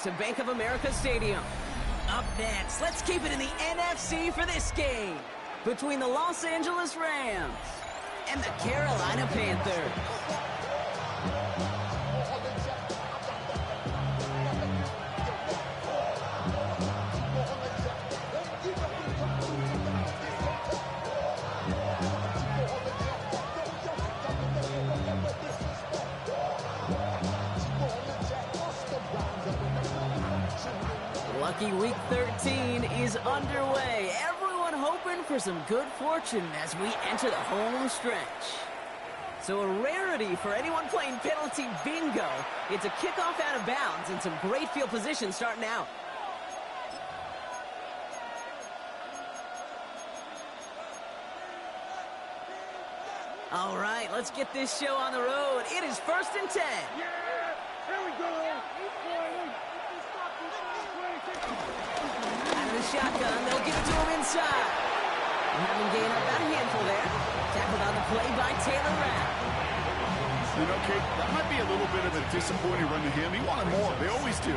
To Bank of America Stadium. Up next, let's keep it in the NFC for this game between the Los Angeles Rams and the Carolina Panthers. Lucky Week 13 is underway. Everyone hoping for some good fortune as we enter the home stretch. So a rarity for anyone playing penalty bingo. It's a kickoff out of bounds and some great field position starting out. All right, let's get this show on the road. It is 1st and 10. Yeah, here we go. Shotgun, they'll give it to him inside. Having gained about a handful there. Tackled on the play by Taylor Rapp. You know, Kate, that might be a little bit of a disappointing run to him. He wanted more. They always do.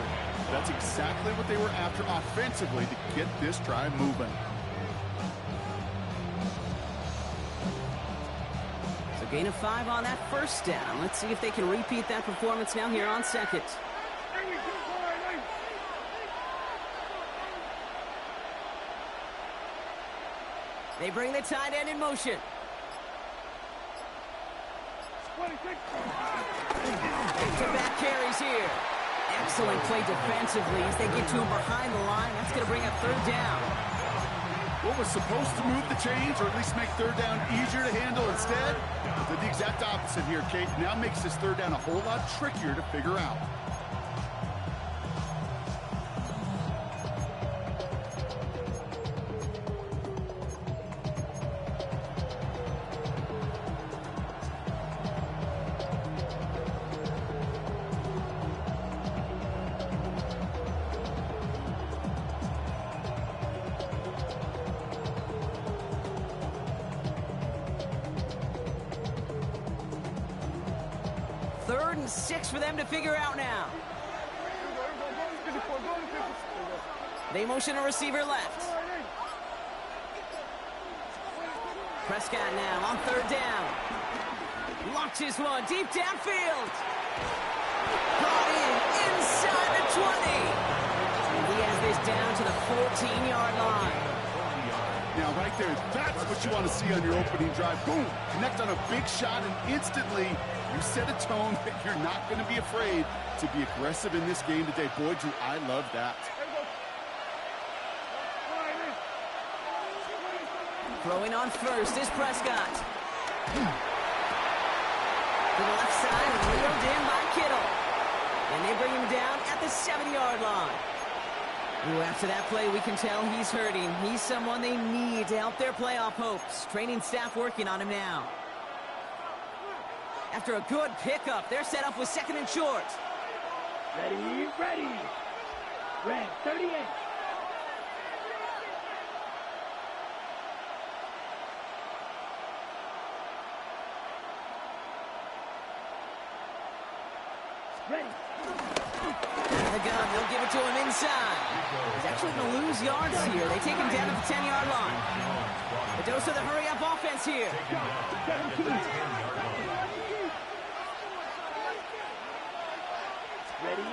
That's exactly what they were after offensively to get this drive moving. So gain of 5 on that first down. Let's see if they can repeat that performance now here on second. They bring the tight end in motion. Back-to-back carries here. Excellent play defensively as they get to him behind the line. That's going to bring up 3rd down. What was supposed to move the chains or at least make 3rd down easier to handle instead? Did the exact opposite here, Kate. Now makes this 3rd down a whole lot trickier to figure out. Third and 6 for them to figure out now. They motion a receiver left. Prescott now on 3rd down. Launches one deep downfield. Brought in inside the 20. And he has this down to the 14-yard line. Now, right there, that's what you want to see on your opening drive. Boom! Connect on a big shot, and instantly you set a tone that you're not going to be afraid to be aggressive in this game today. Boy, Drew, I love that. Throwing on first is Prescott. To the left side, reeled in by Kittle. And they bring him down at the 7-yard line. Ooh, after that play, we can tell he's hurting. He's someone they need to help their playoff hopes. Training staff working on him now. After a good pickup, they're set up with 2nd and short. Ready. Red 38. Ready. The gun, they'll give it to him inside. He's actually going to lose yards here. They take him down at the 10-yard line. The dose of the hurry-up offense here. Ready.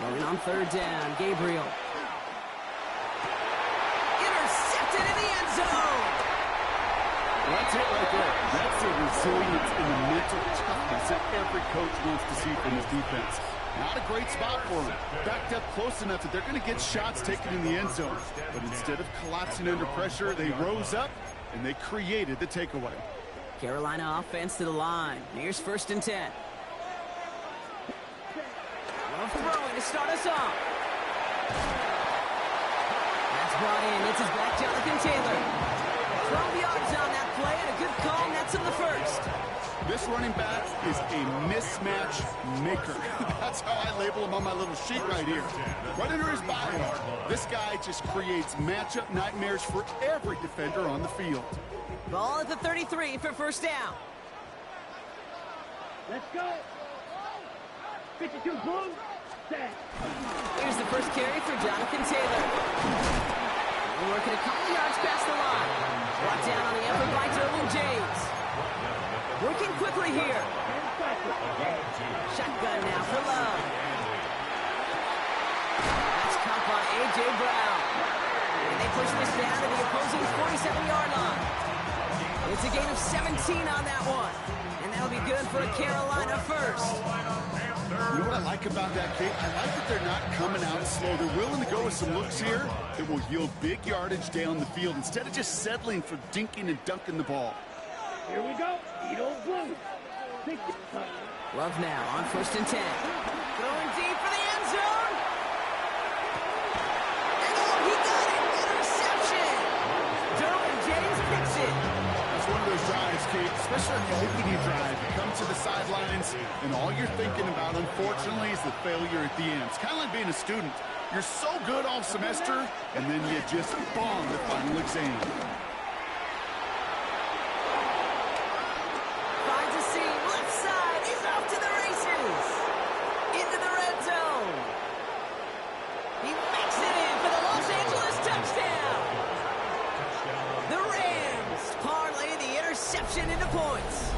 Going on 3rd down, Gabriel. Intercepted in the end zone. That's it right there. That's the resilience and the mental toughness that every coach wants to see from his defense. Not a great spot for them. Backed up close enough that they're going to get shots taken in the end zone. But instead of collapsing under pressure, they rose up and they created the takeaway. Carolina offense to the line. Here's 1st and 10. Throwing to start us off. That's brought in. It's his back, Jonathan Taylor. 12 yards on that play and a good call. Nets him the first. This running back is a mismatch maker. That's how I label him on my little sheet right here. Right under his bio, this guy just creates matchup nightmares for every defender on the field. Ball at the 33 for 1st down. Let's go. 52, boom. Set. Here's the first carry for Jonathan Taylor. Working a couple yards past the line. Brought down on the effort by Derwin James. Working quickly here. Shotgun now for Love. That's caught by A.J. Brown. And they push this down to the opposing 47-yard line. It's a gain of 17 on that one. And that'll be good for a Carolina first. You know what I like about that, Kate? I like that they're not coming out slow. They're willing to go with some looks here that will yield big yardage down the field instead of just settling for dinking and dunking the ball. Here we go. Eagles blue. Love now on 1st and 10. Throwing deep for the end zone. And oh, he got it. Interception. Derwin James picks it. It's one of those drives, Kate, especially on the opening drive. You come to the sidelines, and all you're thinking about, unfortunately, is the failure at the end. It's kind of like being a student. You're so good all semester, and then you just bomb the final exam. Finds a seam, left side. He's off to the races. Into the red zone. He makes it in for the Los Angeles touchdown. The Rams parlay the interception into points.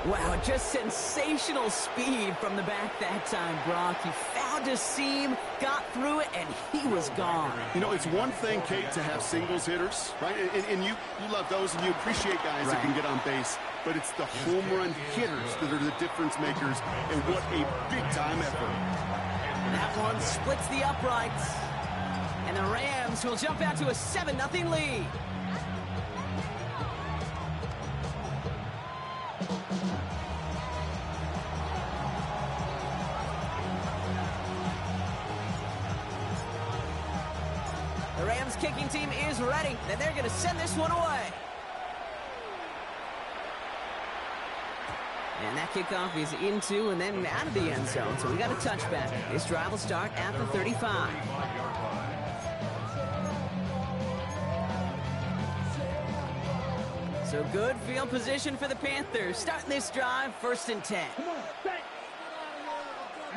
Wow, just sensational speed from the back that time, Brock. He found a seam, got through it, and he was gone. You know, it's one thing, Kate, to have singles hitters, right? And you love those, and you appreciate guys that can get on base. But it's the home run hitters that are the difference makers, and what a big-time effort. That one splits the uprights. And the Rams will jump out to a 7-0 lead. The Rams kicking team is ready, and they're going to send this one away. And that kickoff is into and then out of the end zone, so we got a touchback. This drive will start at the 35. So good field position for the Panthers. Starting this drive, 1st and 10. Come on, set.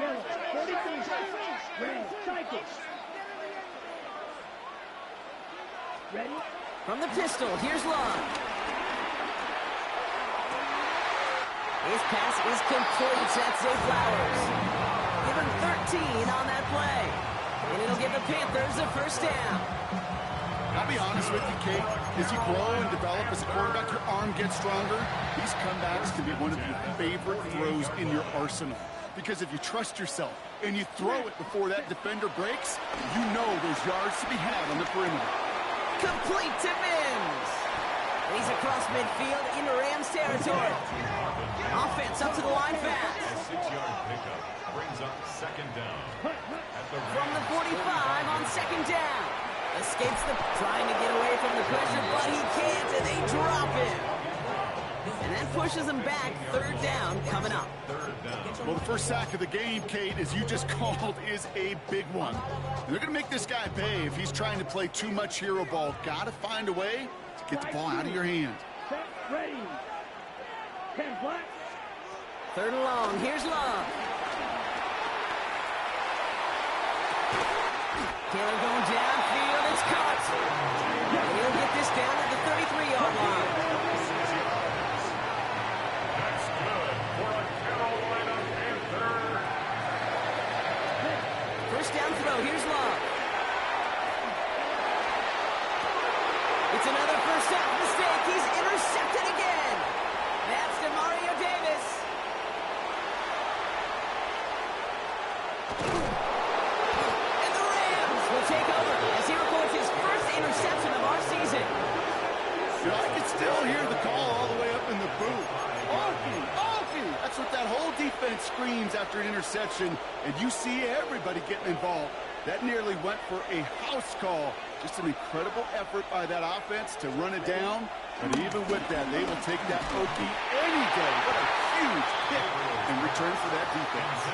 Yellow, 43. Red, cycle. Ready? From the pistol, here's Love. His pass is complete. That's Zay Flowers. Give him 13 on that play. And it'll give the Panthers a 1st down. I'll be honest with you, Kate. As you grow and develop as a quarterback, your arm gets stronger. These comebacks can be one of your favorite throws in your arsenal. Because if you trust yourself and you throw it before that defender breaks, you know there's yards to be had on the perimeter. Complete to Mims. He's across midfield into Rams territory. Offense up to the line fast. 6-yard pickup brings up 2nd down. From the 45 on 2nd down. Escapes trying to get away from the pressure, but he can't, and they drop him. And that pushes him back. 3rd down coming up. Well, the first sack of the game, Kate, as you just called, is a big one. And they're going to make this guy pay if he's trying to play too much hero ball. Got to find a way to get the ball out of your hand. Set, ready. 10 black. 3rd and long. Here's Love. Taylor going downfield. It's caught. And he'll get this down at the 33-yard line. That's good for a Carolina Panther. 1st down throw. Here's Love. It's another 1st down mistake. He's intercepted again. That's DeMario Davis. And the Rams will take over as he records his 1st interception of our season. You know, I can still hear the call all the way up in the booth. Okie, Okie! That's what that whole defense screams after an interception, and you see everybody getting involved. That nearly went for a house call. Just an incredible effort by that offense to run it down. But even with that, they will take that Okie any day. What a huge hit in return for that defense.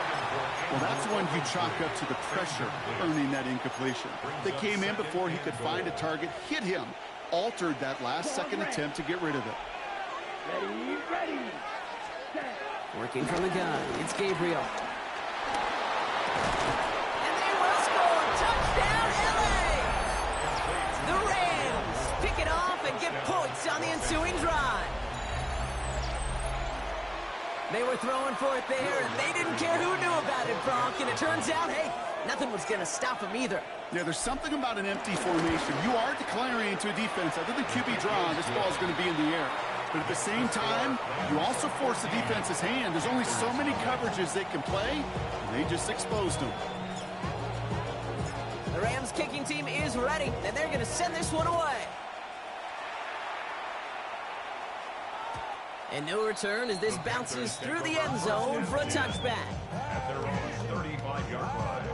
Well, that's one you chalk up to the pressure earning that incompletion. They came in before he could find a target, hit him, altered that last-second attempt to get rid of it. Ready, ready. Set. Working from the gun. It's Gabriel. And they will score. Touchdown, LA! The Rams pick it off and get points on the ensuing drive. They were throwing for it there, and they didn't care who knew about it, Bronk. And it turns out, hey, nothing was going to stop them either. Yeah, there's something about an empty formation. You are declaring to a defense, other than QB draw, this ball is going to be in the air. But at the same time, you also force the defense's hand. There's only so many coverages they can play, and they just exposed them. The Rams kicking team is ready, and they're going to send this one away. And no return as this bounces through the end zone for a touchback. At their own 35-yard line.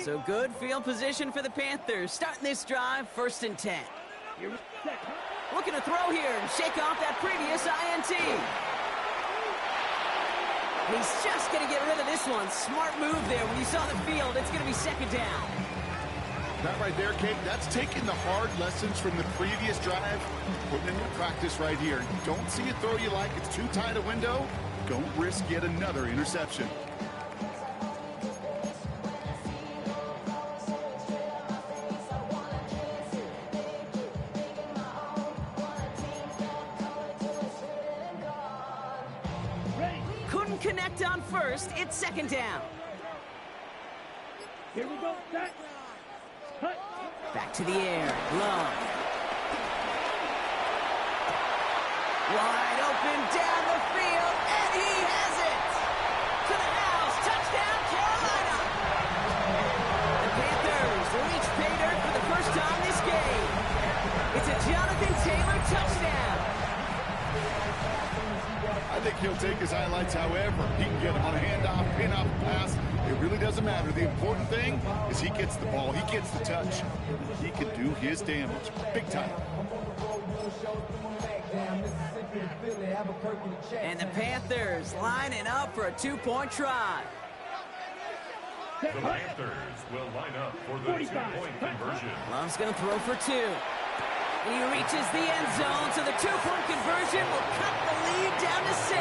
So good field position for the Panthers. Starting this drive, 1st and 10. Looking to throw here and shake off that previous INT. He's just going to get rid of this one. Smart move there. When you saw the field, it's going to be 2nd down. That right there, Kate, that's taking the hard lessons from the previous drive, putting it into practice right here. You don't see a throw you like, it's too tight a window, don't risk yet another interception. Couldn't connect on 1st. It's 2nd down. Here we go. Set. Cut. Back to the air. Love. Wide open down the field, and he has it! To the house. Touchdown, Carolina! The Panthers reach pay dirt for the first time this game. It's a Jonathan Taylor touchdown. I think he'll take his highlights however. He can get him on a handoff, pin-off, pass. It really doesn't matter. The important thing is he gets the ball. He gets the touch. He can do his damage. Big time. And the Panthers lining up for a 2-point try. The Panthers will line up for the 2-point conversion. Love's going to throw for 2. And he reaches the end zone, so the 2-point conversion will cut the lead down to 6.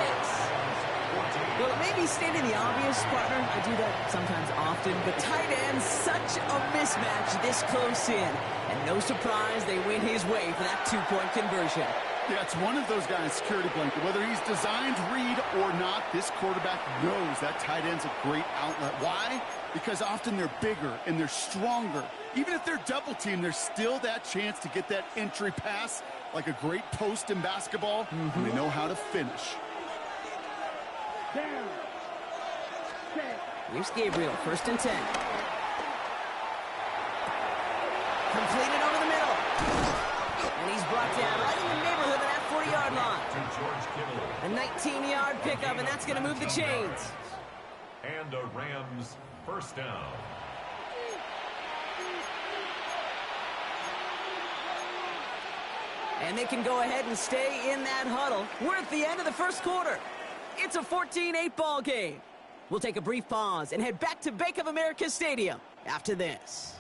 Well, it may be stating the obvious, partner. I do that sometimes often, but tight end, such a mismatch this close in. And no surprise, they win his way for that 2-point conversion. Yeah, it's one of those guys, security blanket. Whether he's designed read or not, this quarterback knows that tight end's a great outlet. Why? Because often they're bigger and they're stronger. Even if they're double teamed, there's still that chance to get that entry pass, like a great post in basketball, and they know how to finish. Down. Set. Here's Gabriel, 1st and 10. Completed over the middle. And he's brought down right in the neighborhood of that 40-yard line. To George Kittle. A 19-yard pickup, and that's going to move the chains. And a Rams 1st down. And they can go ahead and stay in that huddle. We're at the end of the 1st quarter. It's a 14-8 ball game. We'll take a brief pause and head back to Bank of America Stadium after this.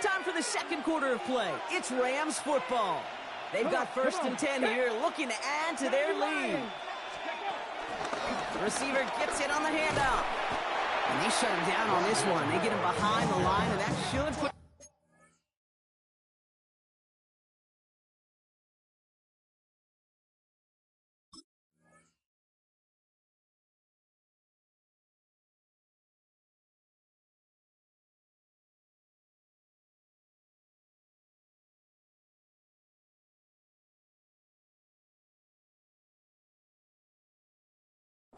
Time for the 2nd quarter of play. It's Rams football. They've got 1st and 10 here, looking to add to their lead. The receiver gets it on the handout. And they shut him down on this one. They get him behind the line, and that should put...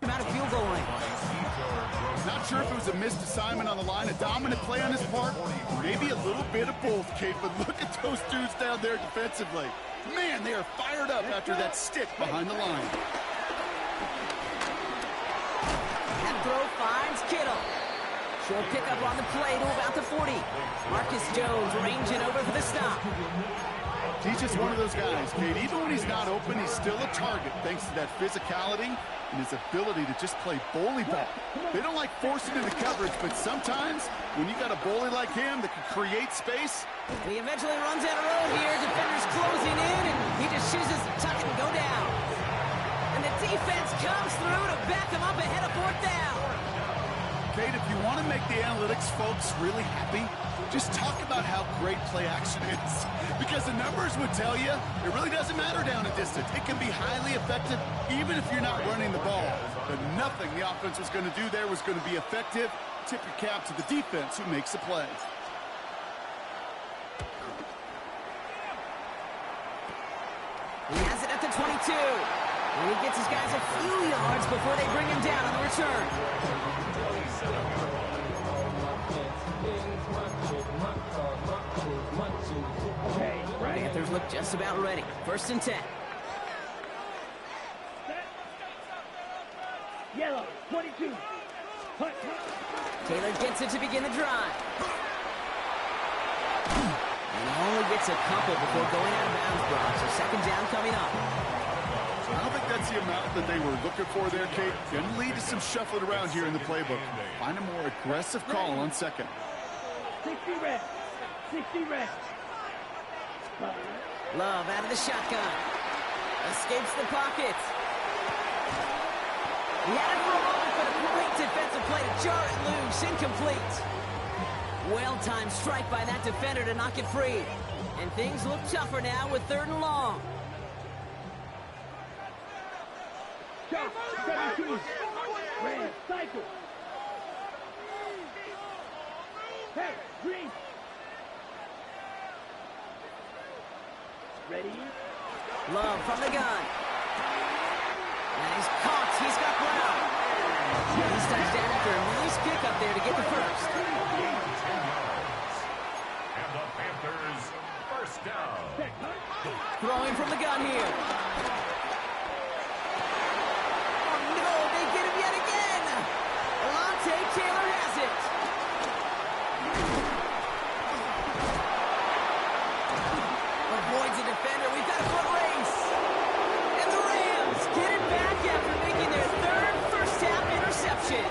out of field goal line. Not sure if it was a missed assignment on the line, a dominant play on his part, maybe a little bit of both, Kate, but look at those dudes down there defensively. Man, they are fired up after that stick behind the line. That throw finds Kittle. Full pickup on the play to about the 40. Marcus Jones ranging over for the stop. He's just one of those guys, Kate. Even when he's not open, he's still a target thanks to that physicality and his ability to just play bully ball. They don't like forcing into coverage, but sometimes when you got a bully like him that can create space. He eventually runs out of road here. Defenders closing in, and he just chooses to tuck it and go down. And the defense comes through to back him up ahead of 4th down. Kate, if you want to make the analytics folks really happy, just talk about how great play action is. Because the numbers would tell you it really doesn't matter down a distance. It can be highly effective even if you're not running the ball. But nothing the offense was going to do there was going to be effective. Tip your cap to the defense who makes the play. He has it at the 22. And he gets his guys a few yards before they bring him down on the return. Panthers look just about ready. 1st and 10. Yellow, 22. Punt. Taylor gets it to begin the drive. And he only gets a couple before going out of bounds, Brock. So 2nd down coming up. I don't think that's the amount that they were looking for there, Kate. Going to lead to some shuffling around here in the playbook. Find a more aggressive call on 2nd. 60 reps. 60 reps. Love out of the shotgun. Escapes the pocket. He had it for a moment, but a great defensive play to jar it loose. Incomplete. Well-timed strike by that defender to knock it free. And things look tougher now with 3rd and long. Shot, 17. Red, cycle. Hey, green. Ready? Love from the gun. And he's caught. He's got Brown. He's touchdown after a nice pick up there to get the first. And the Panthers, 1st down. Throwing from the gun here. Oh, no, they get him yet again. Alontae Taylor has it. Avoids a defender. We've got a foot race. And the Rams get it back after making their 3rd first-half interception.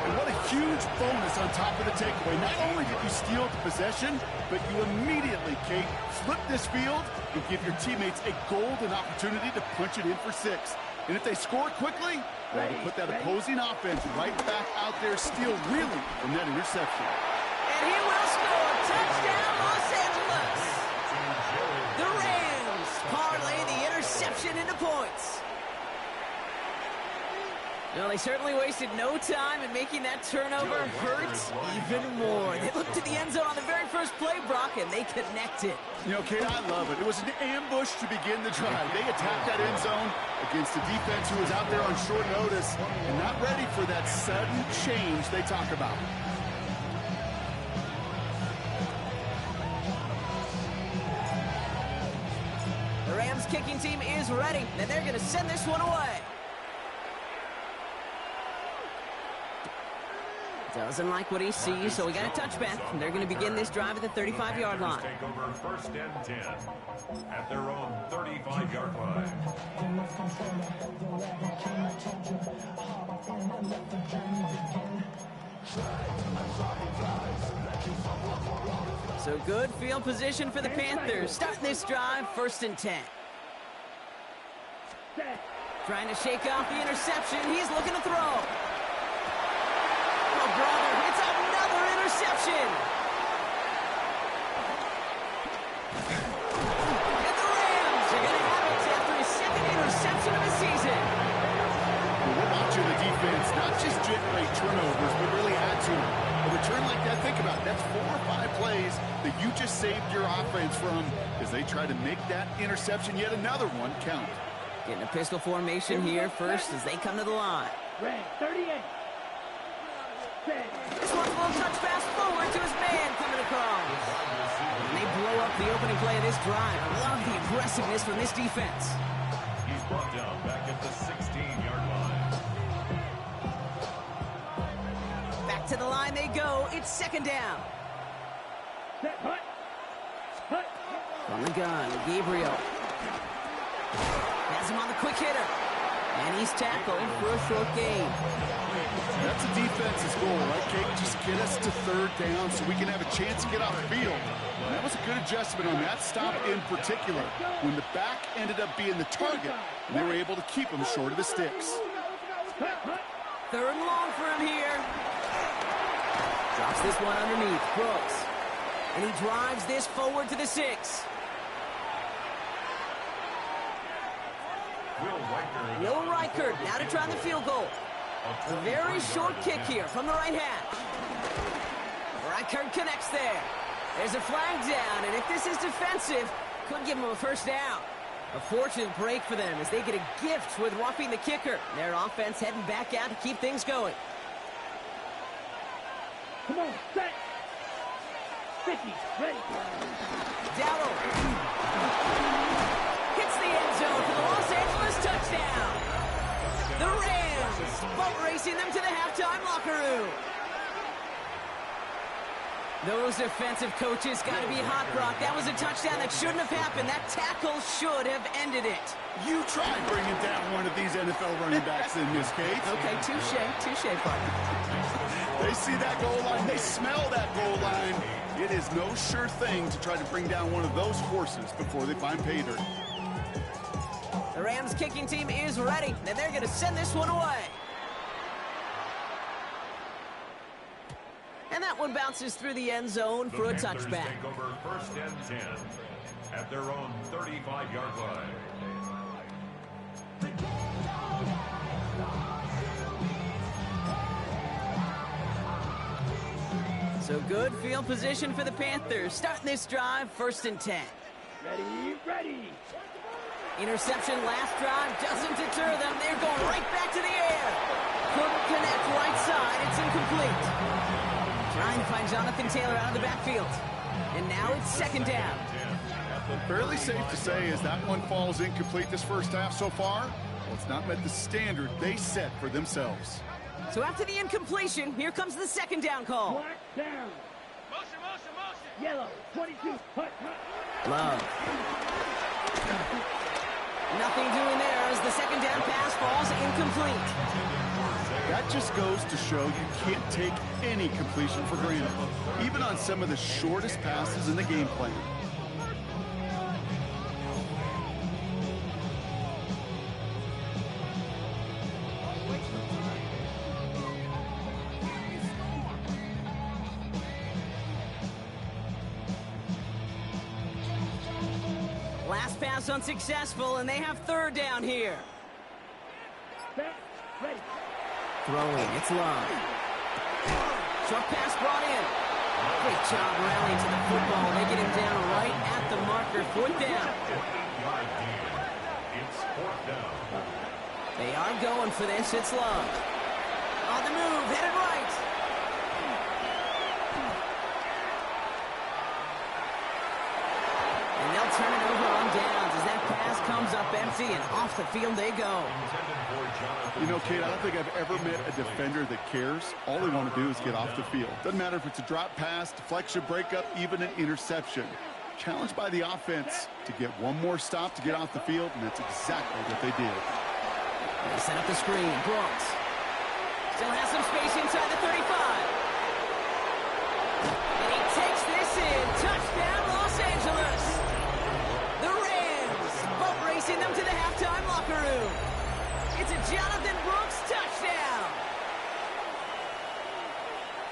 And what a huge bonus on top of the takeaway. Not only did you steal the possession, but you immediately, Kate, flip this field and give your teammates a golden opportunity to punch it in for 6. And if they score quickly, well, to put that opposing offense right back out there, steal really from that interception. And he will score. Touchdown, Los Angeles. The Rams parlay the interception into points. Well, they certainly wasted no time in making that turnover hurt even more. They looked to the end zone on the very first play, Brock, and they connected. You know, Kate, I love it. It was an ambush to begin the drive. They attacked that end zone against a defense who was out there on short notice and not ready for that sudden change they talk about. The Rams kicking team is ready, and they're going to send this one away. Doesn't like what he sees, so we got a touchback. And they're going to begin this drive at the 35-yard line. Take over 1st and 10 at their own 35-yard line. So good field position for the Panthers. Starting this drive, 1st and 10. Trying to shake off the interception. He's looking to throw. Oh, brother, it's another interception. And the Rams are going to have it after his 2nd interception of the season. We're watching the defense not just generate turnovers, but really add to it. A return like that, think about it. That's 4 or 5 plays that you just saved your offense from as they try to make that interception, yet another one, count. Getting a pistol formation here first as they come to the line. Red, 38. This one's a little touch pass forward to his man coming across. And they blow up the opening play of this drive. I love the aggressiveness from this defense. He's brought down back at the 16-yard line. Back To the line they go. It's second down. Set, hut. Hut. From the gun, Gabriel. Has him on the quick hitter. And he's tackled for a short gain. That's a defense's goal, right, Kate? Just get us to third down so we can have a chance to get off the field. And that was a good adjustment on that stop in particular, when the back ended up being the target, and they were able to keep him short of the sticks. Third and long for him here. Drops this one underneath. Brooks. And he drives this forward to the 6. Will Reichert now to try the field goal. A very short kick here from the right hash. Reichert connects there. There's a flag down, and if this is defensive, could give him a first down. A fortunate break for them as they get a gift with roughing the kicker. Their offense heading back out to keep things going. Come on, set. 50, ready. Dowdle. Hits the end zone for the Los Angeles touchdown. The Rams boat racing them to the halftime locker room. Those defensive coaches got to be hot, Brock. That was a touchdown that shouldn't have happened. That tackle should have ended it. You try bringing down one of these NFL running backs in this case. Okay, touche, partner. They see that goal line. They smell that goal line. It is no sure thing to try to bring down one of those horses before they find pay dirt. The Rams kicking team is ready, and they're going to send this one away. And that one bounces through the end zone for a touchback. Take over first and 10 at their own 35-yard line. So good field position for the Panthers. Starting this drive, first and 10. Ready, ready. Interception last drive doesn't deter them. They're going right back to the air. Couldn't connect right side. It's incomplete. Trying to find Jonathan Taylor out of the backfield. And now it's second down. Fairly safe to say as that one falls incomplete this first half so far, well, it's not met the standard they set for themselves. So after the incompletion, here comes the second down call. Black down. Motion. Yellow, 22. Hut. Love. Nothing doing there as the second down pass falls incomplete. That just goes to show you can't take any completion for granted, even on some of the shortest passes in the game plan. Last pass unsuccessful, and they have third down here. Set, ready. Throwing, it's Love. Short pass brought in. Great job rallying to the football. They get him down right at the marker. Fourth down. It's fourth down. They are going for this. It's Love. On the move, headed right. And they'll turn it over on downs as that pass comes up empty, and off the field they go. You know, Kate, I don't think I've ever met a defender that cares. All they want to do is get off the field. Doesn't matter if it's a drop pass, deflection, breakup, even an interception. Challenged by the offense to get one more stop to get off the field, and that's exactly what they did. They set up the screen. Brooks still has some space inside the 35. And he takes this in. Touchdown, Los Angeles. The Rams boat racing them to the halftime locker room. It's a Jonathan Brooks touchdown.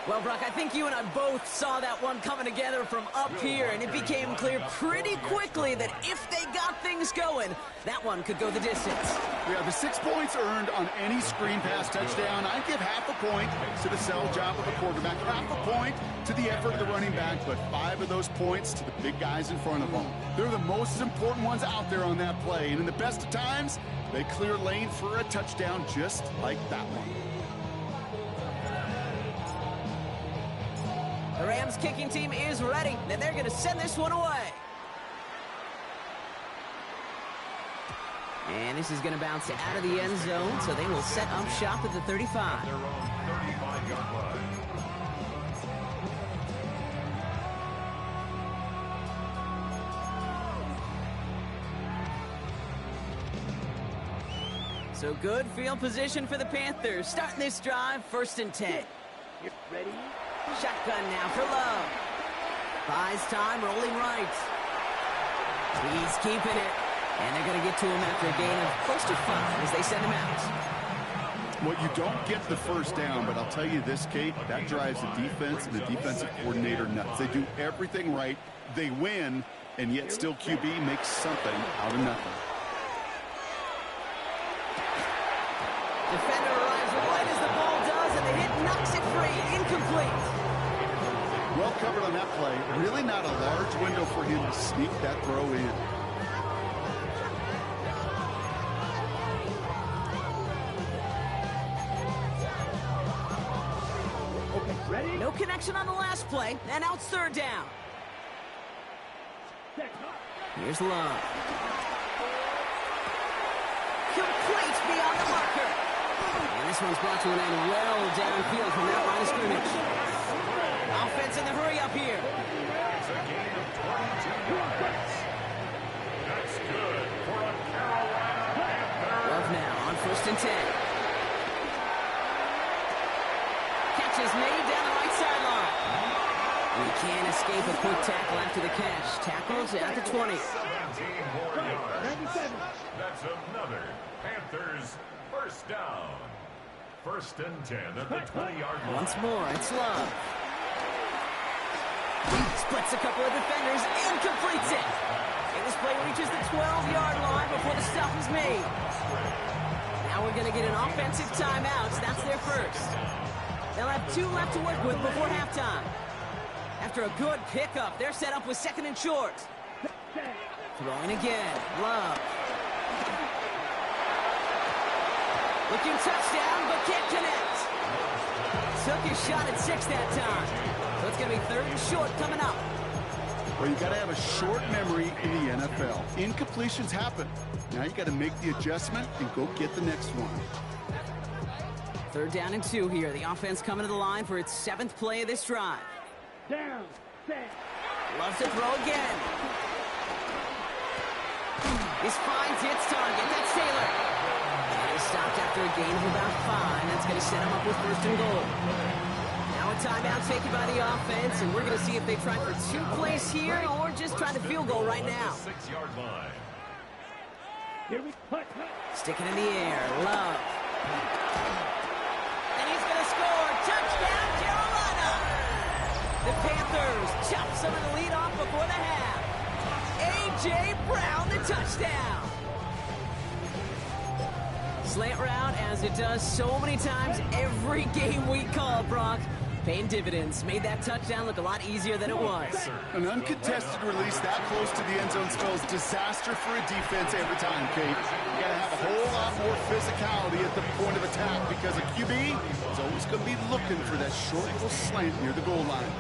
Well, Brock, I think you and I both saw that one coming together from up here, and it became clear pretty quickly that if they got things going, that one could go the distance. Yeah, the 6 points earned on any screen pass touchdown. I'd give half a point to the sell job of the quarterback, half a point to the effort of the running back, but 5 of those points to the big guys in front of them. They're the most important ones out there on that play, and in the best of times, they clear lane for a touchdown just like that one. The Rams kicking team is ready, and they're going to send this one away. And this is going to bounce out of the end zone, so they will set up shop at the 35. Their own 35-yard line. So good field position for the Panthers. Starting this drive, 1st and 10. Ready? Shotgun now for Love. Buys time, rolling right. He's keeping it. And they're going to get to him after a gain of close to 5 as they send him out. Well, you don't get the first down, but I'll tell you this, Kate, that drives the defense and the defensive coordinator nuts. They do everything right. They win, and yet still QB makes something out of nothing. Defender arrives right as the ball does, and the hit knocks it free. Incomplete. Well covered on that play. Really not a large window for him to sneak that throw in. Okay, ready? No connection on the last play, and now it's 3rd down. Here's Love. Complete beyond the marker. And this one's brought to an end well downfield from that line of scrimmage. Offense in the hurry up here. It's a gain of 22 yards. That's good for a Carolina Panther. Love now on 1st and 10. Catch is made down the right sideline. We can't escape a quick tackle after the catch. Tackles at the 20. 17 more yards. That's another Panthers 1st down. 1st and 10 at the 20-yard line. Once more, it's Love. Splits a couple of defenders and completes it. And this play reaches the 12-yard line before the stop is made. Now we're going to get an offensive timeout. That's their first. They'll have 2 left to work with before halftime. After a good pickup, they're set up with 2nd and short. Throwing again. Love. Looking touchdown, but can't connect. Took his shot at 6 that time. So it's going to be 3rd and short coming up. Well, you got to have a short memory in the NFL. Incompletions happen. Now you got to make the adjustment and go get the next one. 3rd down and 2 here. The offense coming to the line for its 7th play of this drive. Down, set. Loves to throw again. This finds its target. That's Taylor. And he's stopped after a gain of about 5. That's going to set him up with 1st and goal. Now a timeout taken by the offense, and we're going to see if they try for 2 plays here or just try the field goal right now. 6-yard line. Here we put. Sticking in the air. Love. And he's going to score. Touchdown, Carolina. The Panthers chop some of the lead off before the half. A.J. Brown, the touchdown. Slant route, as it does so many times every game we call, Brock. Paying dividends. Made that touchdown look a lot easier than it was. An uncontested release that close to the end zone spells disaster for a defense every time, Kate. You got to have a whole lot more physicality at the point of attack because a QB is always going to be looking for that short little slant near the goal line.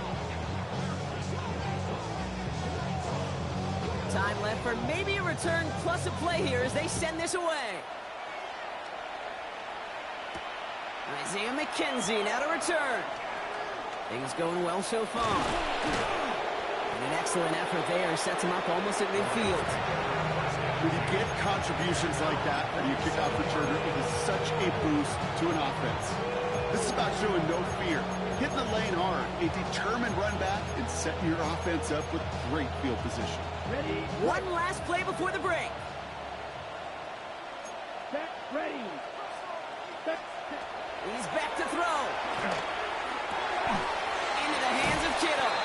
Time left for maybe a return plus a play here as they send this away. Isaiah McKenzie now to return. Things going well so far. And an excellent effort there sets him up almost at midfield. When you get contributions like that when you kick off returner, it is such a boost to an offense. This is about showing no fear, hitting the lane hard, a determined run back, and setting your offense up with great field position. Ready. One last play before the break. Set. Ready. Set. He's back to throw. Into the hands of Kittle.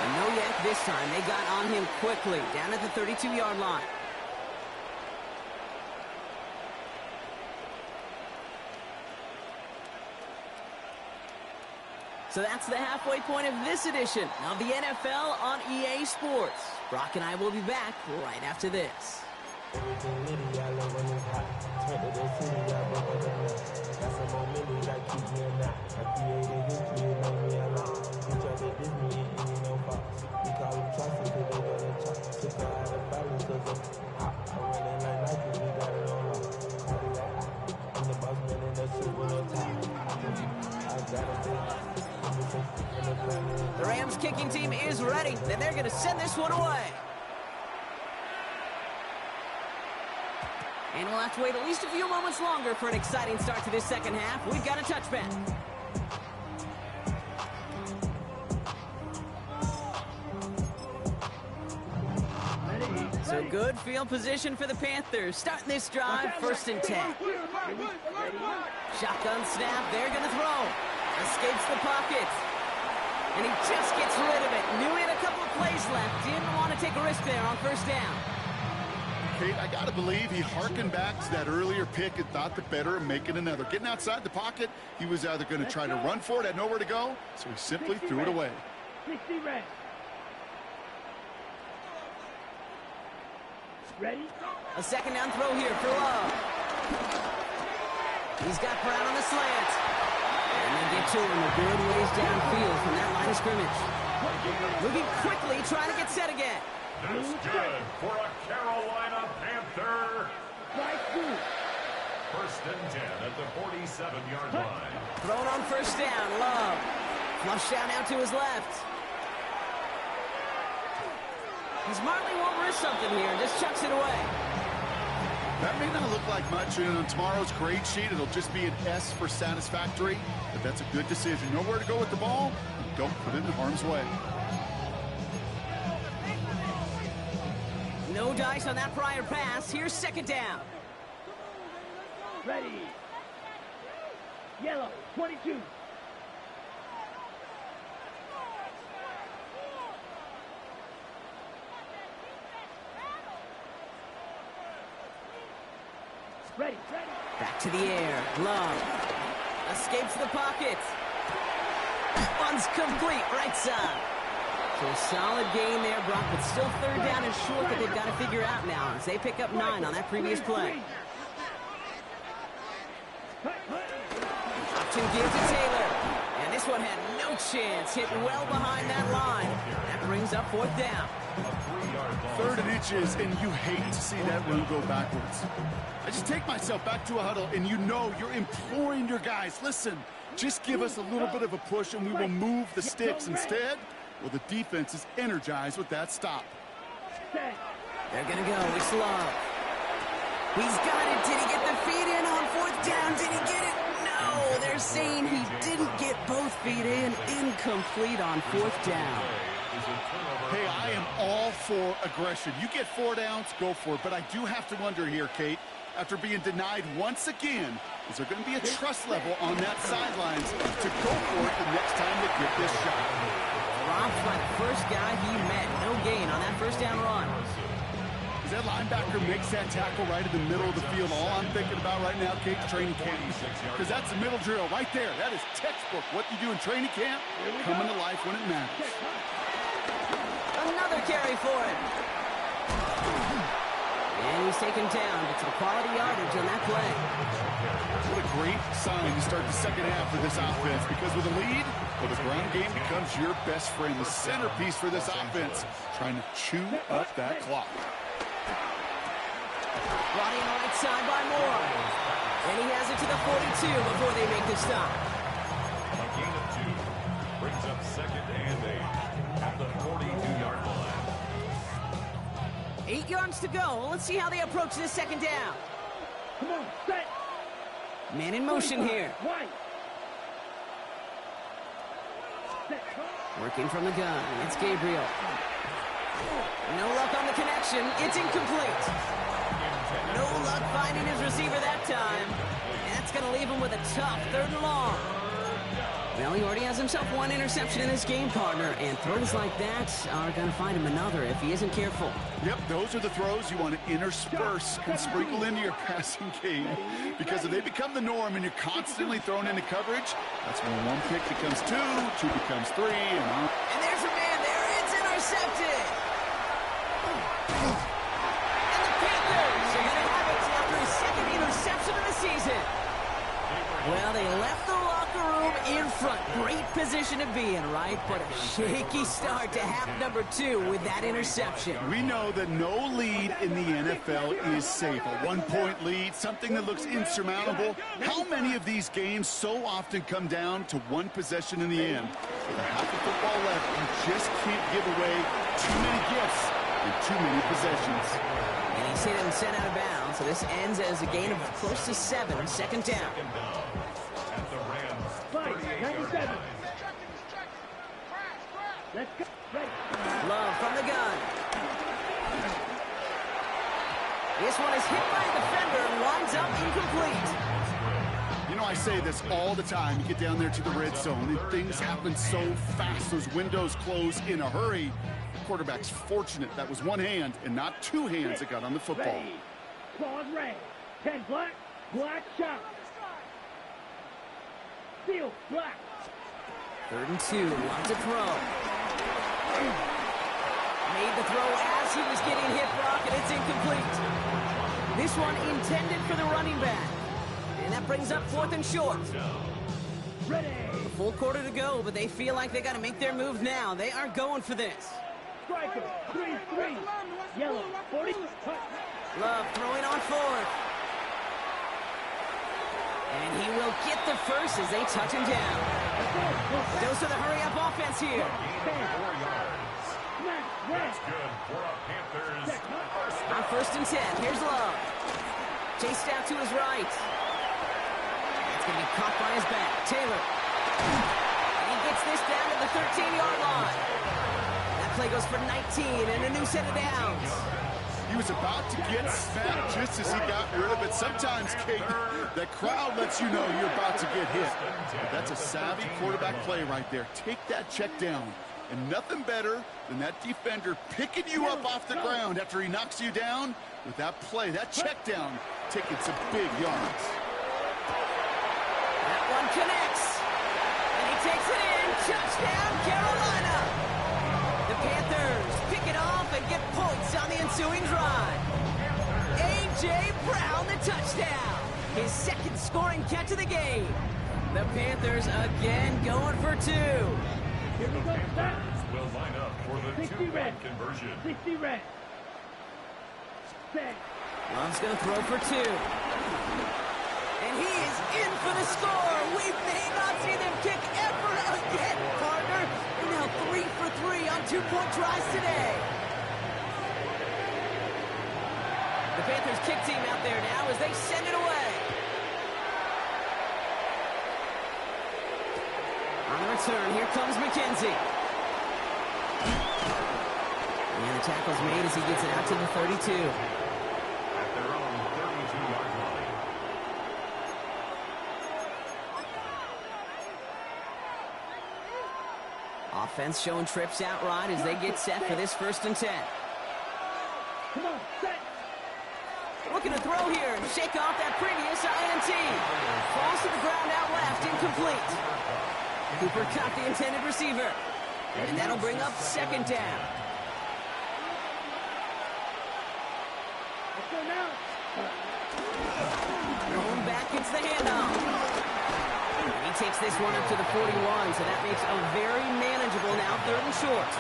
And no yank this time. They got on him quickly, down at the 32-yard line. So that's the halfway point of this edition of the NFL on EA Sports. Brock and I will be back right after this. The Rams kicking team is ready, and they're going to send this one away. And we'll have to wait at least a few moments longer for an exciting start to this second half. We've got a touchback. So good field position for the Panthers. Starting this drive, 1st and 10. Shotgun snap, they're going to throw. Escapes the pocket. And he just gets rid of it. Knew he had a couple of plays left. Didn't want to take a risk there on 1st down. Kate, I got to believe he harkened back to that earlier pick and thought the better of making another. Getting outside the pocket, he was either going to try to run for it, had nowhere to go, so he simply threw it away. 60 red. Ready? A 2nd down throw here for Love. He's got Brown on the slant. And they get to him a good ways downfield from that line of scrimmage. Moving quickly, trying to get set again. That's good for a Carolina Panther. 1st and 10 at the 47-yard line. Thrown on 1st down, Love. Flush down out to his left. He smartly won't risk something here and just chucks it away. That may not look like much, and on tomorrow's grade sheet, it'll just be an S for satisfactory, but that's a good decision. Know where to go with the ball, and don't put it in harm's way. No dice on that prior pass. Here's 2nd down. Ready. Yellow, 22. Ready. Back to the air. Love. Escapes the pocket. One's complete. Right side. So a solid gain there, Brock, but still 3rd down and short that they've got to figure out now as they pick up 9 on that previous play. Option give to Taylor. And this one had no chance. Hit well behind that line. That brings up 4th down. 3rd and inches, and you hate to see that run go backwards. I just take myself back to a huddle, and you know you're imploring your guys, listen, just give us a little bit of a push, and we will move the sticks. Instead, well, the defense is energized with that stop. They're going to go. It's Love. He's got it. Did he get the feet in on 4th down? Did he get it? No. They're saying he didn't get both feet in. Incomplete on 4th down. Hey, I am all for aggression. You get 4 downs, go for it. But I do have to wonder here, Kate, after being denied once again, is there going to be a trust level on that sidelines to go for it the next time they get this shot? Dropped by the first guy he met. No gain on that 1st down run. As that linebacker makes that tackle right in the middle of the field, all I'm thinking about right now, Kate, training camp. Because that's the middle drill right there. That is textbook. What you do in training camp, coming to life when it matters. Another carry for him. And he's taken down, but some quality yardage on that play. What a great sign to start the second half for this offense, because with a lead, well, the ground game becomes your best friend, the centerpiece for this offense, trying to chew up that clock. Brought in right side by Moore. And he has it to the 42 before they make the stop. A gain of 2 brings up 2nd and 8 at the 42-yard line. 8 yards to go. Let's see how they approach this 2nd down. Come on, set. Man in motion here. White. Working from the gun. It's Gabriel. No luck on the connection. It's incomplete. No luck finding his receiver that time. And that's going to leave him with a tough 3rd and long. Well, he already has himself 1 interception in this game, partner, and throws like that are going to find him another if he isn't careful. Yep, those are the throws you want to intersperse and sprinkle into your passing game, because if they become the norm and you're constantly thrown into coverage, that's when 1 pick becomes 2, 2 becomes 3, and on. And there's a man there. It's intercepted. And the Panthers are going to have it after his 2nd interception of the season. Well, they left the locker room in front. Great position to be in, right? But a shaky start to half number 2 with that interception. We know that no lead in the NFL is safe. A 1-point lead, something that looks insurmountable. How many of these games so often come down to 1 possession in the end? With a half of football left, you just can't give away too many gifts. in too many possessions. And he's hit and sent out of bounds, so this ends as a gain of close to 7, second down. At the Rams, 97. Let's go. Love from the gun. This one is hit by a defender and winds up incomplete. You know, I say this all the time. You get down there to the red zone, and things happen so fast. Those windows close in a hurry. The quarterback's fortunate that was one hand and not two hands that got on the football. Ready. Pause red. 10 black. Black shot. Field black. 3rd and 2. Wants to throw. Made the throw as he was getting hit, Brock, and it's incomplete. This one intended for the running back. And that brings up 4th and short. Ready. A full quarter to go, but they feel like they got to make their move now. They are going for this. Striker. 3-3. Yellow. 40. Love throwing on 4th. And he will get the first as they touch him down. Goes to the hurry-up offense here. 4 yards. That's good for a Panthers. On 1st and 10, here's Love. Chased out to his right. That's going to be caught by his back. Taylor. And he gets this down to the 13-yard line. That play goes for 19 and a new set of downs. He was about to get snapped just as he got rid of it. Sometimes, Kate, that crowd lets you know you're about to get hit. But that's a savvy quarterback play right there. Take that check down. And nothing better than that defender picking you up off the ground after he knocks you down with that play, that check down, taking some big yards. That one connects. And he takes it in. Touchdown, Carolina. The Panthers pick it off and get points on the ensuing drive. A.J. Brown, the touchdown. His 2nd scoring catch of the game. The Panthers again going for 2. Here we go. Stop. Will line up for the 60 red. 2-point conversion. 60 red. Set. Love's going to throw for 2. And he is in for the score. We may not see them kick ever again, partner. They're now 3 for 3 on 2-point tries today. The Panthers kick team out there now as they send it away. On the return, here comes McKenzie. And the tackle's made as he gets it out to the 32. At their own 32-yard line. Offense showing trips out right as they get set for this 1st and 10. Come on. Set. Looking to throw here and shake off that previous INT. Falls to the ground out left, incomplete. Cooper caught the intended receiver. And that'll bring up 2nd down. Let's go now. Going back, it's the handoff. And he takes this one up to the 41, so that makes a very manageable now 3rd and short.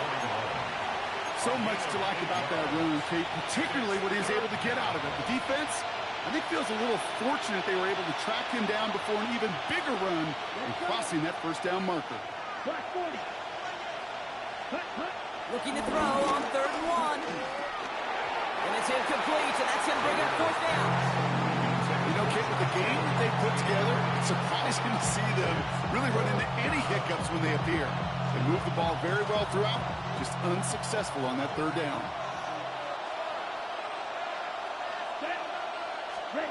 So much to like about that run, Kate, particularly what he was able to get out of it. The defense, I think, feels a little fortunate they were able to track him down before an even bigger run and crossing that 1st down marker. Black 40. Looking to throw on 3rd and 1. And it's incomplete, and that's going to bring up 4th down. You know, Kate, with the game that they put together, it's surprising to see them really run into any hiccups when they appear. They move the ball very well throughout, just unsuccessful on that 3rd down. Ready.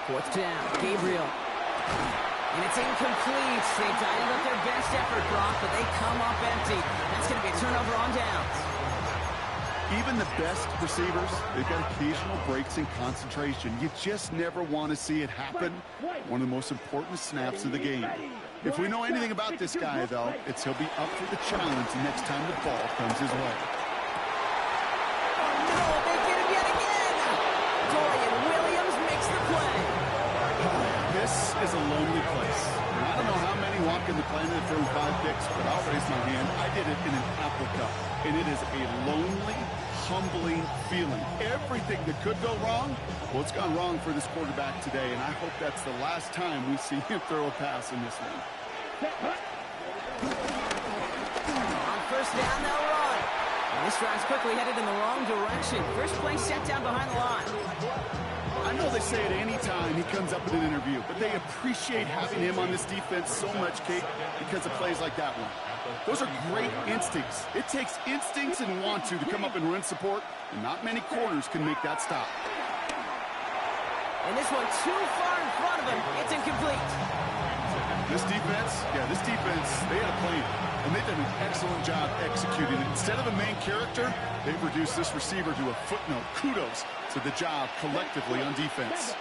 4th down, Gabriel. And it's incomplete. They dialed up their best effort, Brock, but they come up empty. That's going to be a turnover on downs. Even the best receivers, they've got occasional breaks in concentration. You just never want to see it happen. One of the most important snaps of the game. If we know anything about this guy, though, it's he'll be up for the challenge next time the ball comes his way. Oh, no, they get him yet again. Dorian Williams makes the play. This is a lonely place. And I don't know how many walk in the planet that throw 5 picks, but I'll raise my hand. I did it in an Apple Cup. And it is a lonely, humbling feeling. Everything that could go wrong, well, it's gone wrong for this quarterback today, and I hope that's the last time we see him throw a pass in this one. On 1st down, they'll run. This drive's quickly headed in the wrong direction. First play set down behind the line. I know they say it any time he comes up in an interview, but they appreciate having him on this defense so much, Kate, because of plays like that one. Those are great instincts. It takes instincts and want to come up and run support, and not many corners can make that stop. And this one too far in front of him. It's incomplete. This defense, they had a plan, and they've done an excellent job executing it. Instead of a main character, they've reduced this receiver to a footnote. Kudos to the job collectively on defense.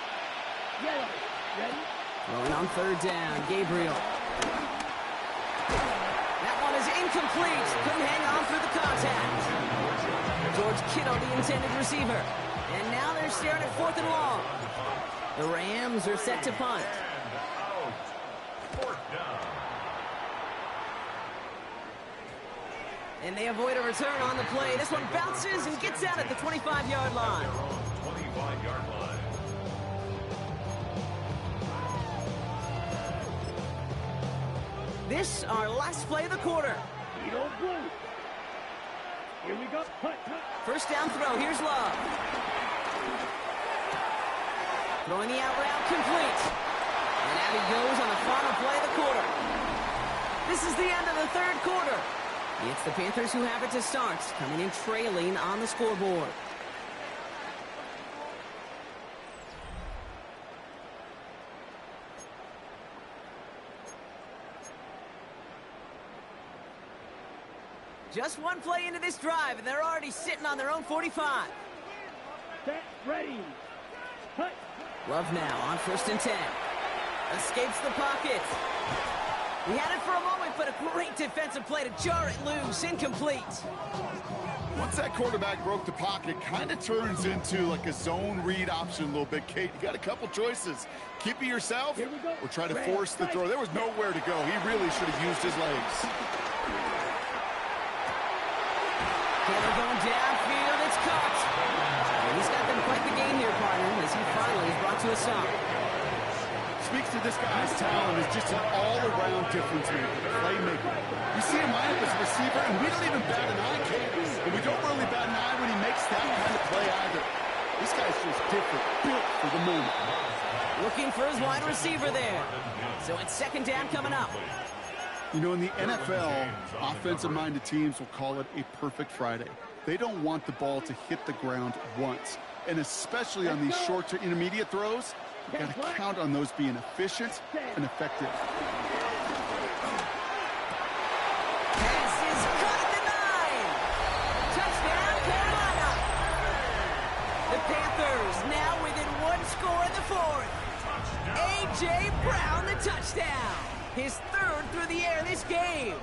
Throwing on third down, Gabriel. That one is incomplete. Couldn't hang on through the contact. George Kittle, the intended receiver. And now they're staring at 4th and long. The Rams are set to punt. And they avoid a return on the play. This one bounces and gets out at the 25-yard line. 25-yard line. This, our last play of the quarter. Here we go. First down throw. Here's Love. Throwing the out route complete. And out he goes on the final play of the quarter. This is the end of the third quarter. It's the Panthers who have it to start, coming in trailing on the scoreboard. Just one play into this drive, and they're already sitting on their own 45. Set, ready. Cut. Love now on 1st and 10. Escapes the pocket. He had it for a moment, but a great defensive play to jar it loose. Incomplete. Once that quarterback broke the pocket, kind of turns into like a zone read option a little bit, Kate. You got a couple choices. Keep it yourself or try to force the throw. There was nowhere to go. He really should have used his legs. Taylor going downfield. It's caught. And he's got them quite the game here, partner, as he finally is brought to a stop. Speaks to this guy's talent as just an all-around difference maker, playmaker. We see him line up as a receiver, and we don't even bat an eye, Kate. And we don't really bat an eye when he makes that kind of play either. This guy's just different, built for the moment. Looking for his wide receiver there. So it's second down coming up. You know, in the NFL, offensive-minded teams will call it a perfect Friday. They don't want the ball to hit the ground once. And especially on these short to intermediate throws, you've got to count on those being efficient and effective. Pass is caught at the 9. Touchdown, Carolina. The Panthers now within one score in the 4th. A.J. Brown, the touchdown. His 3rd through the air this game.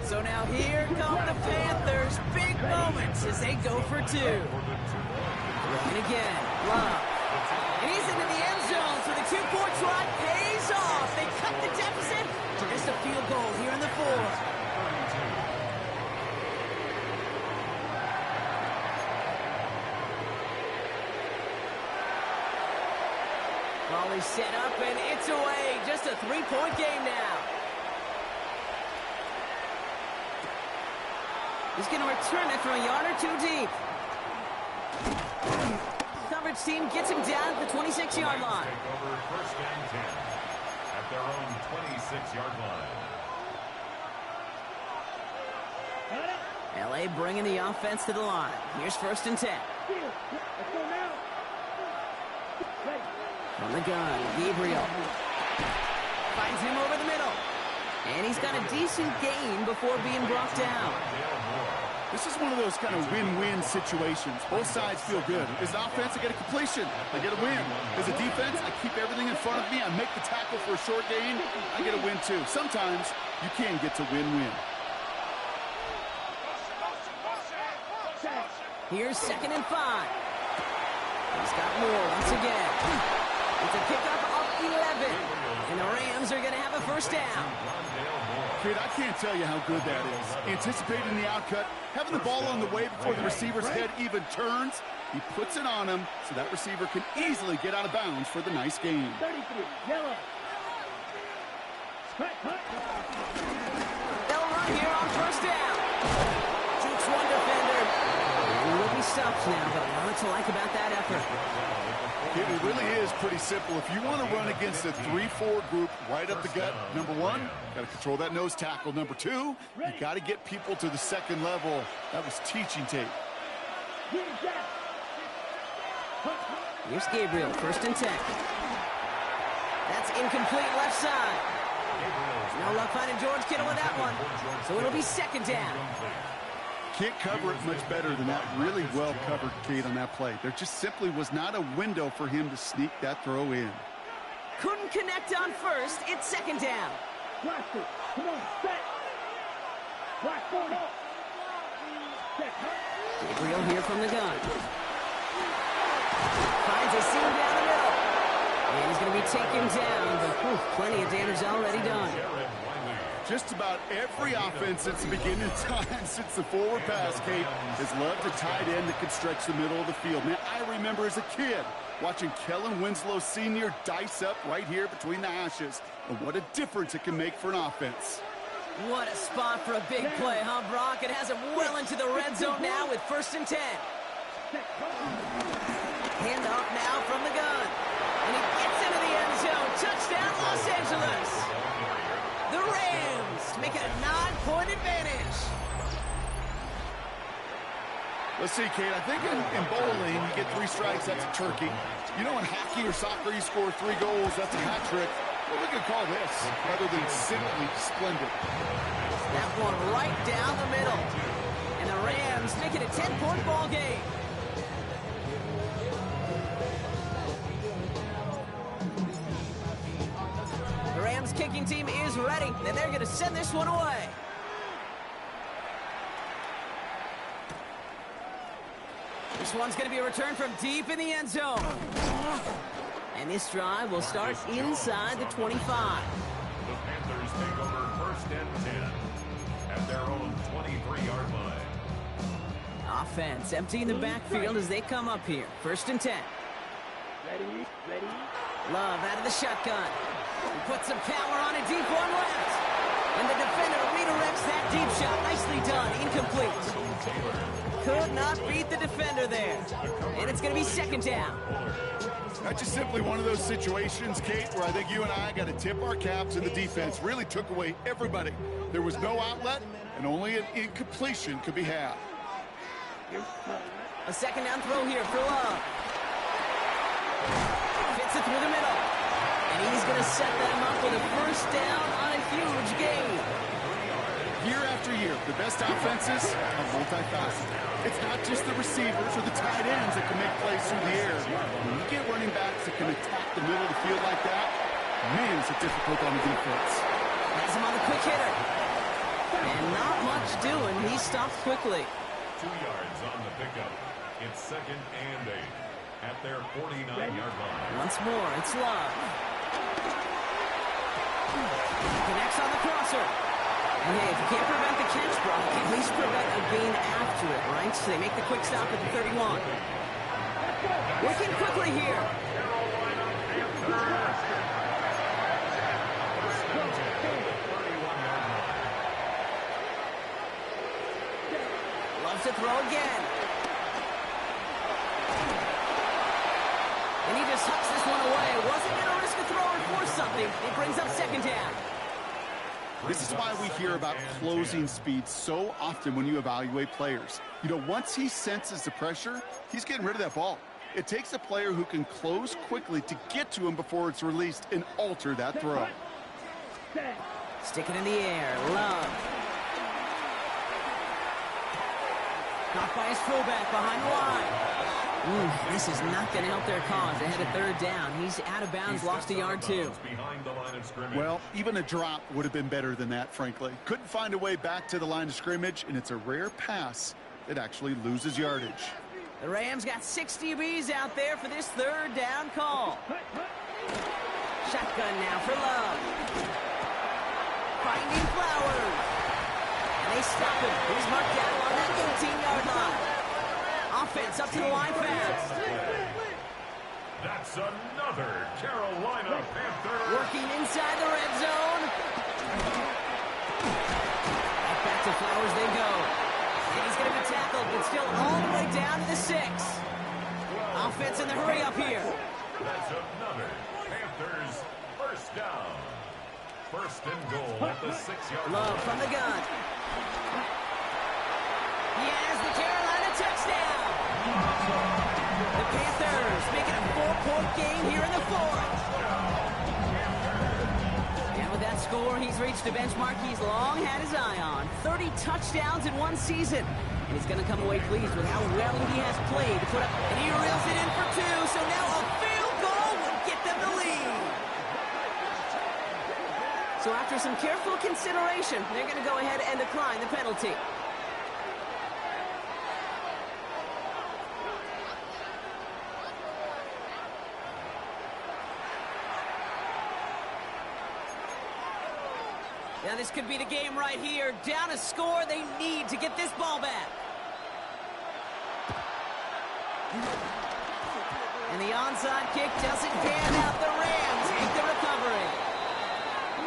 So now here come the Panthers' big moments as they go for 2. And again, Love. And he's into the end zone, so the 2-point try pays off. They cut the deficit to just a field goal here in the 4th. Ball is set up, and it's away. Just a 3-point game now. He's going to return it from a yard or 2 deep. Coverage team gets him down at the 26-yard line. Take over 1st and 10 at their own 26-yard line. L.A. bringing the offense to the line. Here's 1st and 10. Let's go now. Ready. From the gun, Gabriel. Finds him over the middle. And he's got a decent gain before being brought down. This is one of those kind of win-win situations. Both sides feel good. As an offense, I get a completion. I get a win. As a defense, I keep everything in front of me. I make the tackle for a short gain. I get a win, too. Sometimes you can get to win-win. Here's 2nd and 5. He's got more once again. It's a pickup of 11. And the Rams are going to have a 1st down. Kid, I can't tell you how good that is. Anticipating the outcut, having the ball on the way before the receiver's head even turns. He puts it on him so that receiver can easily get out of bounds for the nice gain. 33, yellow. They'll run here on 1st down. Jukes one defender. yards now, but a lot to like about that effort. It really is pretty simple. If you want to run against a 3-4 group right up the gut, number one, got to control that nose tackle. Number two, you got to get people to the second level. That was teaching tape. Here's Gabriel, 1st and 10. That's incomplete left side. No luck finding George Kittle with that one. So it'll be 2nd down. Can't cover it much better than that. Really well covered, Kate, on that play. There just simply was not a window for him to sneak that throw in. Couldn't connect on 1st. It's 2nd down. Blaster, come on, set. Black 40. Gabriel here from the gun. Finds a seam down the middle. And he's going to be taken down, but plenty of damage already done. Just about every offense since the beginning of time, since the forward pass, Kate, has loved a tight end that could stretch the middle of the field. Man, I remember as a kid watching Kellen Winslow Sr. dice up right here between the hashes. And what a difference it can make for an offense. What a spot for a big play, huh, Brock? It has him well into the red zone now with 1st and 10. Hand off now from the gun. And he gets into the end zone. Touchdown, Los Angeles. The Rams make it a 9-point advantage. Let's see, Kate. I think in bowling, you get 3 strikes, that's a turkey. You know, in hockey or soccer, you score 3 goals, that's a hat trick. What we could call this, other than simply splendid. That one right down the middle. And the Rams make it a 10-point ball game. The Rams kicking team is ready, and they're going to send this one away. This one's going to be a return from deep in the end zone. And this drive will start inside the 25. The Panthers take over 1st and 10 at their own 23-yard line. Offense emptying the backfield as they come up here. 1st and 10. Ready. Love out of the shotgun. He puts some power on a deep one left. And the defender redirects that deep shot. Nicely done. Incomplete. Could not beat the defender there. And it's going to be 2nd down. That's just simply one of those situations, Kate, where I think you and I got to tip our caps, and the defense really took away everybody. There was no outlet, and only an incompletion could be had. A 2nd down throw here for Love. Fits it through the middle. And he's going to set them up with a 1st down on a huge gain. Year after year, the best offenses are multifaceted. It's not just the receivers or the tight ends that can make plays through the air. When you get running backs that can attack the middle of the field like that, man, is it difficult on the defense. Has him on the quick hitter. And not much doing. He stops quickly. 2 yards on the pickup. It's 2nd and 8 at their 49-yard line. Once more, it's Love. Connects on the crosser. And hey, if you can't prevent the catch, Brock, at least prevent a gain after it, right? So they make the quick stop at the 31. Working quickly here. Loves to throw again. And he just hucks this one away. Wasn't going to risk a throw or force something. It brings up 2nd down. This is why we hear about closing speed so often when you evaluate players. You know, once he senses the pressure, he's getting rid of that ball. It takes a player who can close quickly to get to him before it's released and alter that throw. Stick it in the air. Love. Caught by his fullback behind the line. This is not going to help their cause. They had a 3rd down. He's out of bounds, lost a yard too. Well, even a drop would have been better than that, frankly. Couldn't find a way back to the line of scrimmage, and it's a rare pass that actually loses yardage. The Rams got 6 DBs out there for this 3rd down call. Shotgun now for Love. Finding Flowers. And they stop him. He's marked down on that 18-yard line. Offense up to the line fast. That's another Carolina Panther. Working inside the red zone. Back to Flowers they go. And he's going to be tackled tackled, but still all the way down to the 6. Offense in the hurry up here. That's another Panthers first down. First and goal at the 6-yard line. Love from the gun. He has the Carolina touchdown. The Panthers making a 4-point game here in the 4th. And with that score, he's reached a benchmark he's long had his eye on. 30 touchdowns in one season. And he's going to come away pleased with how well he has played to put up. And he reels it in for 2, so now a field goal will get them the lead. So after some careful consideration, they're going to go ahead and decline the penalty. Now this could be the game right here. Down a score, they need to get this ball back. And the onside kick doesn't pan out. The Rams make the recovery.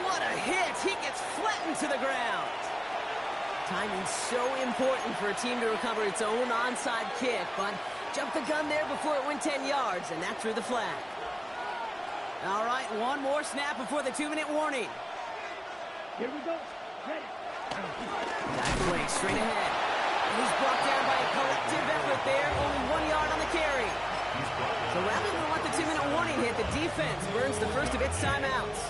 What a hit. He gets flattened to the ground. Timing's so important for a team to recover its own onside kick, but jumped the gun there before it went 10 yards, and that drew the flag. All right, one more snap before the 2-minute warning. Here we go. Ready. That play straight ahead. And he's brought down by a collective effort there. Only 1 yard on the carry. So rather than let the 2-minute warning hit, the defense burns the first of its timeouts.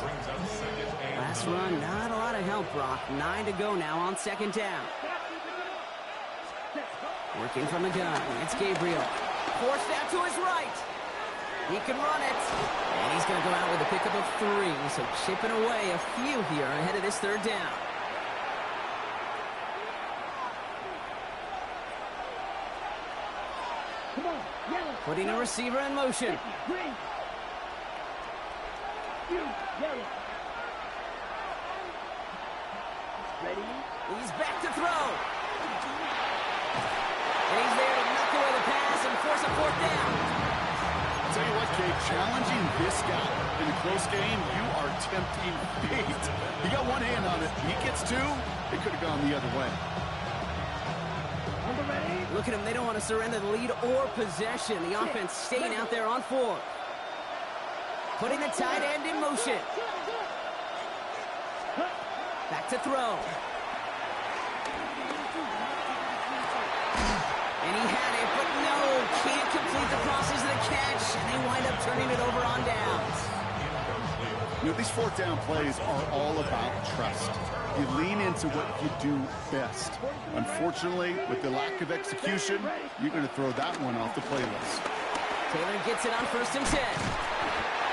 Last run, not a lot of help, Brock. 9 to go now on 2nd down. Working from the gun. It's Gabriel. Forced out to his right. He can run it. And he's going to go out with a pickup of 3. So chipping away a few here ahead of this 3rd down. Come on, yellow. Putting a receiver in motion. Green. Yellow. Ready. He's back to throw. And he's there to knock away the pass and force a 4th down. Tell you what, Kate, challenging this guy in a close game, you are tempting fate. He got one hand on it. He gets 2. It could have gone the other way. Look at them. They don't want to surrender the lead or possession. The offense staying out there on 4. Putting the tight end in motion. Back to throw. And he had it, but no, can't complete the process of the catch, and they wind up turning it over on downs. You know, these 4th down plays are all about trust. You lean into what you do best. Unfortunately, with the lack of execution, you're going to throw that one off the playlist. Taylor gets it on 1st and 10.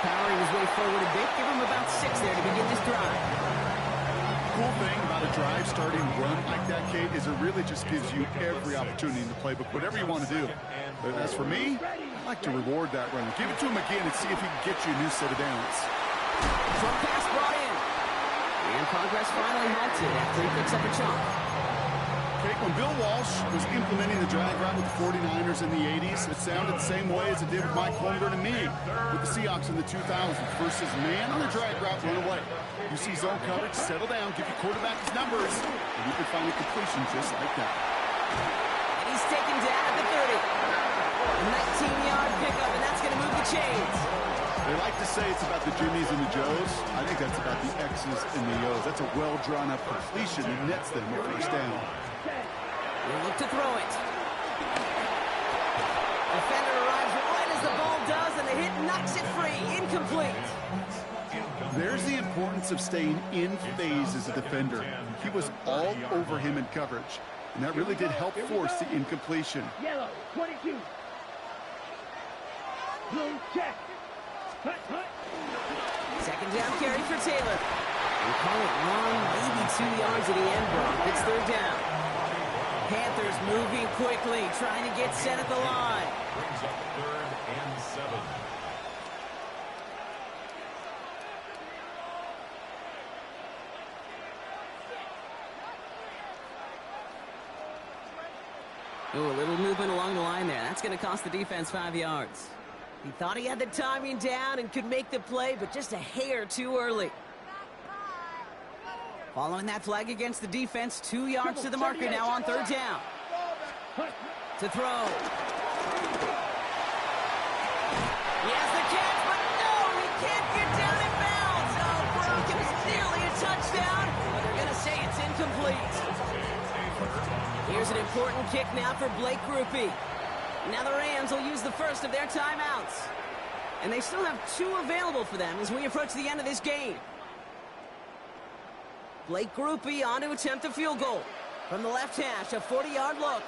Powering his way forward a bit, give him about 6 there to begin this drive. Cool thing about a drive starting run like that, Kate, is it really just gives you every opportunity in the playbook, whatever you want to do. But as for me, I like to reward that run. Give it to him again and see if he can get you a new set of downs. Short pass brought in. And progress finally halted after he picks up a chunk. Kate, when Bill Walsh was implementing the drag route with the 49ers in the 80s, it sounded the same way as it did with Mike Holmgren and me with the Seahawks in the 2000s versus man on the drag route, run away. You see zone coverage, settle down, give your quarterback his numbers, and you can find a completion just like that. And he's taken down at the 30. A 19-yard pickup, and that's going to move the chains. They like to say it's about the Jimmies and the Joes. I think that's about the X's and the O's. That's a well-drawn-up completion that nets them a 1st down. They look to throw it. Defender arrives right as the ball does, and the hit knocks it free. Incomplete. There's the importance of staying in phase as a defender. He was all over him in coverage, and that really did help force the incompletion. Yellow, 22. Blue, check. Hut, hut. 2nd down carry for Taylor. We call it 1, maybe 2 yards at the end, Brock. It's 3rd down. Panthers moving quickly, trying to get set at the line. Brings up 3rd and 7. Ooh, a little movement along the line there. That's going to cost the defense 5 yards. He thought he had the timing down and could make the play, but just a hair too early. Following that flag against the defense, 2 yards to the marker now on 3rd down. To throw. He has the catch, but no, he can't get down in bounds. Oh, Brooke, it was nearly a touchdown, but they're going to say it's incomplete. Here's an important kick now for Blake Grupe. Now the Rams will use the first of their timeouts. And they still have 2 available for them as we approach the end of this game. Blake Grupe on to attempt a field goal. From the left hash, a 40-yard look.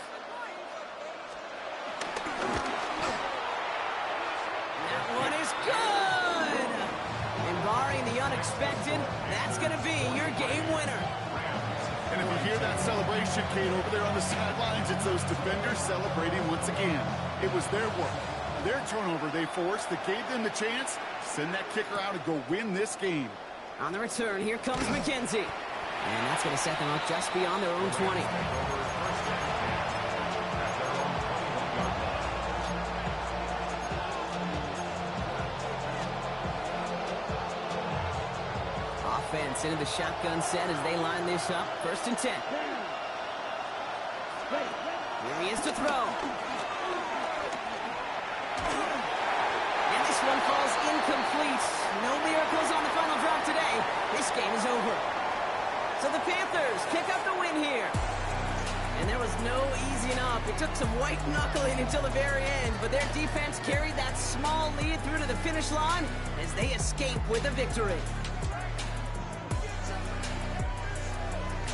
That one is good! And barring the unexpected, that's going to be your game winner. And if you hear that celebration, Kate, over there on the sidelines, it's those defenders celebrating once again. It was their work, their turnover they forced that gave them the chance to send that kicker out and go win this game. On the return, here comes McKenzie. And that's going to set them up just beyond their own 20. Offense into the shotgun set as they line this up. 1st and 10. Here he is to throw. And this one falls incomplete. No miracles on the final drive today. This game is over. So the Panthers pick up the win here. And there was no easing up. It took some white knuckling until the very end, but their defense carried that small lead through to the finish line as they escape with a victory.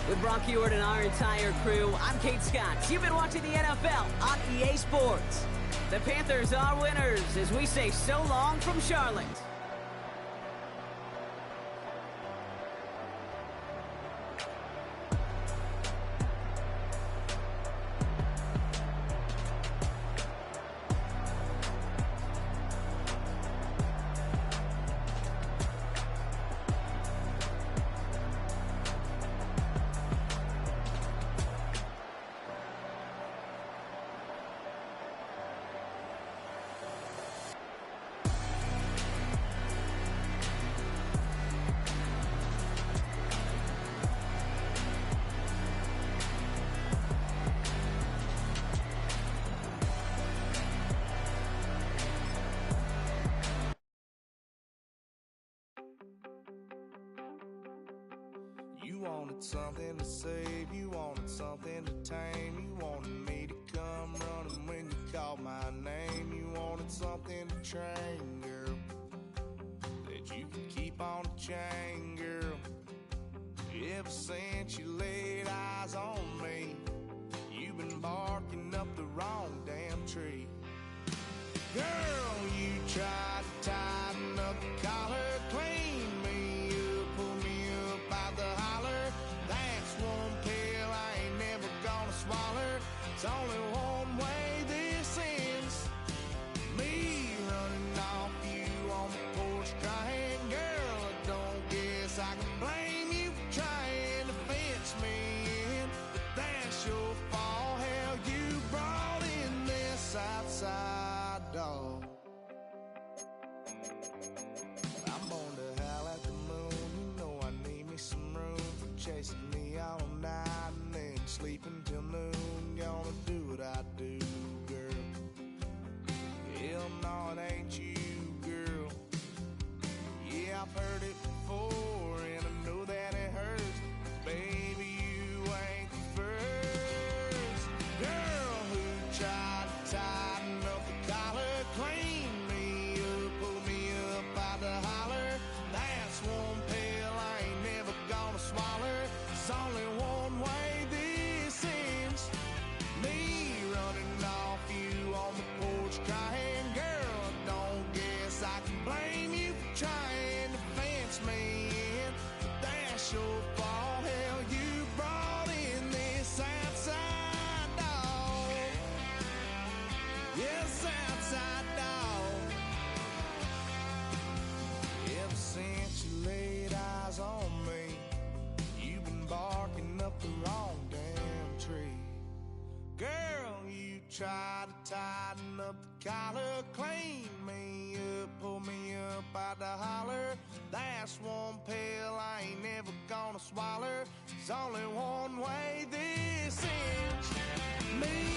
With Brock Ewart and our entire crew, I'm Kate Scott. You've been watching the NFL on EA Sports. The Panthers are winners as we say so long from Charlotte. You wanted something to save, you wanted something to tame, you wanted me to come running when you called my name, you wanted something to train, girl, that you could keep on the chain, girl. Ever since you laid eyes on me, you've been barking up the wrong damn tree. Girl, you tried to tighten up the collar, clean me up, pull me up out the holler. That's one pill I ain't never gonna swallow. It's only one way this ends. Me running off you on the porch crying. Girl, I don't guess I can blame you for trying to fence me in. But that's your fault, hell, you brought in this outside dog. I'm born to howl at the moon. You know I need me some room for chasing me all night and then sleeping till noon. Gonna do what I do, girl. Hell no, it ain't you, girl. Yeah, I've heard it before and I know that it hurts. Baby, you ain't the first girl who tried to tighten up the collar, clean me up, pull me up out the holler. That's one pill I ain't never gonna swallow. It's only one way this ends. Me running off you on the porch crying. Girl, I don't guess I can blame you for trying to fence me in. But that's your fault, hell, you brought in this outside dog. Yes, outside dog. Ever since you laid eyes on me, you've been barking up the wrong damn tree. Girl, you tried to tighten up the collar, clean me up, pull me up out the holler. That's one pill I ain't never gonna swallow. There's only one way this ends. Me